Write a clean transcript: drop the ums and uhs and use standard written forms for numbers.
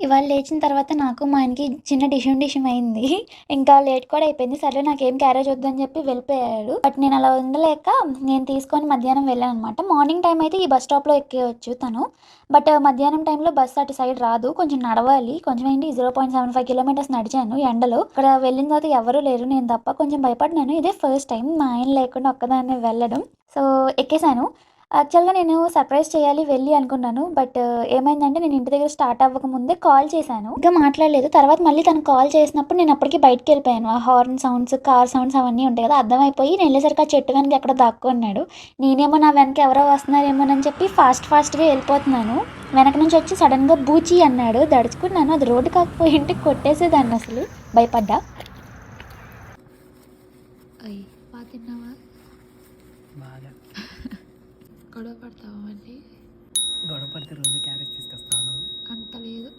ఇవాళ లేచిన తర్వాత నాకు మా ఆయనకి చిన్న డిషుం అయింది. ఇంకా లేట్ కూడా అయిపోయింది. సర్లే నాకేం క్యారేజ్ వద్దని చెప్పి వెళ్ళిపోయాడు. బట్ నేను అలా ఉండలేక నేను తీసుకొని మధ్యాహ్నం వెళ్ళాననమాట. మార్నింగ్ టైమ్ అయితే ఈ బస్ స్టాప్‌లో ఎక్కేయొచ్చు తను. బట్ మధ్యాహ్నం టైంలో బస్ అటు సైడ్ రాదు. కొంచెం నడవాలి. కొంచెం ఏంటి 0.75 కిలోమీటర్స్ నడిచాను ఎండలో. అక్కడ వెళ్ళిన తర్వాత ఎవరు లేరు. నేను తప్ప కొంచెం భయపడినాను. ఇదే ఫస్ట్ టైమ్ మా ఆయన లేకుండా ఒక్కదాన్నే వెళ్ళడం. సో, ఎక్కేసాను. యాక్చువల్‌గా నేను సర్ప్రైజ్ చేయాలి వెళ్ళి అనుకున్నాను. బట్ ఏమైందంటే నేను ఇంటి దగ్గర స్టార్ట్ అవ్వక ముందే కాల్ చేశాను. ఇంకా మాట్లాడలేదు. తర్వాత మళ్ళీ తను కాల్ చేసినప్పుడు నేను అప్పటికి బయటికెళ్ళిపోయాను. ఆ హార్న్ సౌండ్స్, కార్ సౌండ్స్ అవన్నీ ఉంటాయి కదా! అర్థమైపోయి నేను ఎళ్ళేసరికి ఆ చెట్టు వెనక ఎక్కడో దాక్కున్నాడు. నేనేమో నా వెనక ఎవరో వస్తున్నారేమోనని చెప్పి ఫాస్ట్‌గా ఎళ్ళిపోతున్నాను. వెనక నుంచి వచ్చి సడెన్‌గా బూచి అన్నాడు. దడుచుకున్నాను. అది రోడ్డు కాకపోయుంటే కొట్టేసేదాన్నసలు. భయపడ్డా. అయ్ తిన్నావా? బాగా గొడవ పడతావా మళ్ళీ? గొడవ పడితే రోజు క్యారేజ్ తీసుకొస్తాను. అంత లేదు.